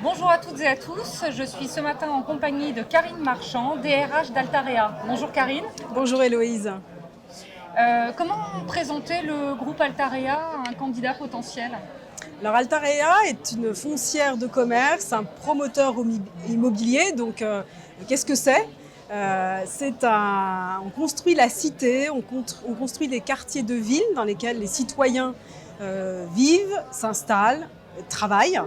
Bonjour à toutes et à tous, je suis ce matin en compagnie de Karine Marchand, DRH d'Altarea. Bonjour Karine. Bonjour Héloïse. Comment présenter le groupe Altarea à un candidat potentiel? Alors Altarea est une foncière de commerce, un promoteur immobilier. Donc qu'est-ce que c'est? On construit la cité, on construit des quartiers de ville dans lesquels les citoyens vivent, s'installent, travaillent.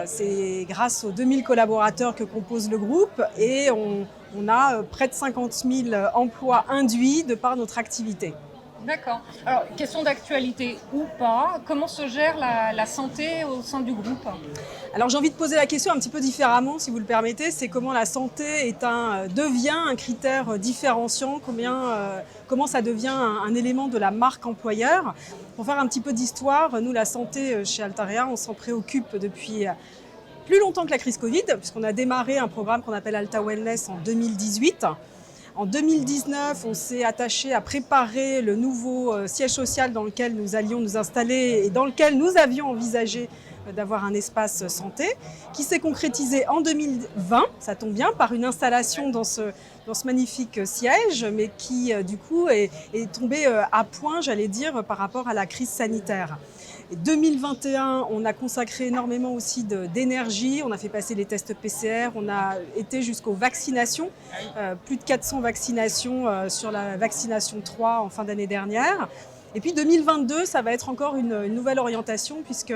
C'est grâce aux 2000 collaborateurs que compose le groupe et on a près de 50 000 emplois induits de par notre activité. D'accord. Alors, question d'actualité ou pas, comment se gère la santé au sein du groupe? Alors j'ai envie de poser la question un petit peu différemment, si vous le permettez. C'est comment la santé devient un critère différenciant, comment ça devient un élément de la marque employeur. Pour faire un petit peu d'histoire, nous, la santé chez Altarea, on s'en préoccupe depuis plus longtemps que la crise Covid, puisqu'on a démarré un programme qu'on appelle Alta Wellness en 2018. En 2019, on s'est attaché à préparer le nouveau siège social dans lequel nous allions nous installer et dans lequel nous avions envisagé d'avoir un espace santé, qui s'est concrétisé en 2020, ça tombe bien, par une installation dans ce magnifique siège, mais qui du coup est tombé à point, j'allais dire, par rapport à la crise sanitaire. Et 2021, on a consacré énormément aussi d'énergie, on a fait passer les tests PCR, on a été jusqu'aux vaccinations, plus de 400 vaccinations sur la vaccination 3 en fin d'année dernière. Et puis 2022, ça va être encore une nouvelle orientation puisque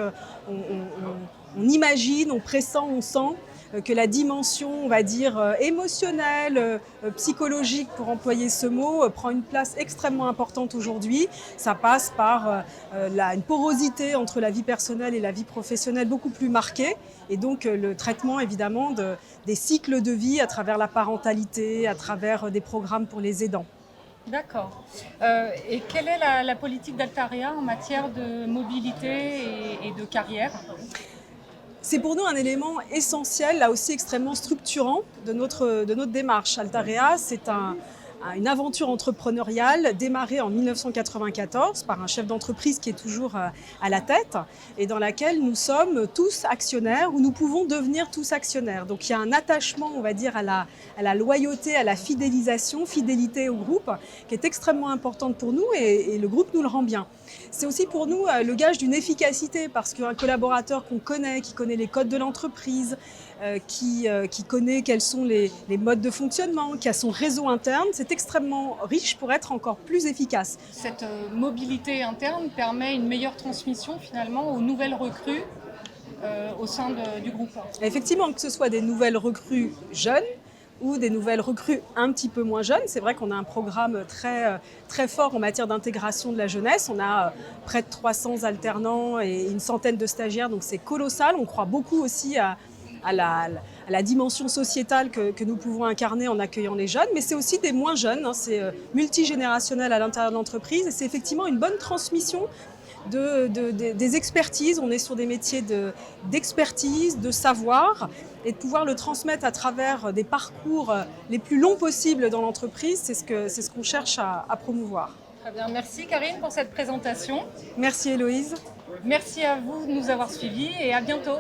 on imagine, on pressent, on sent que la dimension, on va dire, émotionnelle, psychologique, pour employer ce mot, prend une place extrêmement importante aujourd'hui. Ça passe par une porosité entre la vie personnelle et la vie professionnelle beaucoup plus marquée. Et donc le traitement, évidemment, des cycles de vie à travers la parentalité, à travers des programmes pour les aidants. D'accord. Et quelle est la politique d'Altarea en matière de mobilité et de carrière? C'est pour nous un élément essentiel, là aussi extrêmement structurant de notre démarche. Altarea, c'est une aventure entrepreneuriale démarrée en 1994 par un chef d'entreprise qui est toujours à la tête et dans laquelle nous sommes tous actionnaires ou nous pouvons devenir tous actionnaires. Donc il y a un attachement, on va dire, à la loyauté, à la fidélité au groupe qui est extrêmement importante pour nous et le groupe nous le rend bien. C'est aussi pour nous le gage d'une efficacité parce qu'un collaborateur qu'on connaît, qui connaît les codes de l'entreprise, qui connaît quels sont les modes de fonctionnement, qui a son réseau interne, c'est extrêmement riche pour être encore plus efficace. Cette mobilité interne permet une meilleure transmission finalement aux nouvelles recrues au sein du groupe. Effectivement, que ce soit des nouvelles recrues jeunes ou des nouvelles recrues un petit peu moins jeunes. C'est vrai qu'on a un programme très fort en matière d'intégration de la jeunesse. On a près de 300 alternants et une centaine de stagiaires, donc c'est colossal. On croit beaucoup aussi à la dimension sociétale que nous pouvons incarner en accueillant les jeunes, mais c'est aussi des moins jeunes, hein, c'est multigénérationnel à l'intérieur de l'entreprise et c'est effectivement une bonne transmission des expertises. On est sur des métiers d'expertise, de savoir et de pouvoir le transmettre à travers des parcours les plus longs possibles dans l'entreprise, c'est ce qu'on cherche à promouvoir. Très bien, merci Karine pour cette présentation. Merci Héloïse. Merci à vous de nous avoir suivis et à bientôt.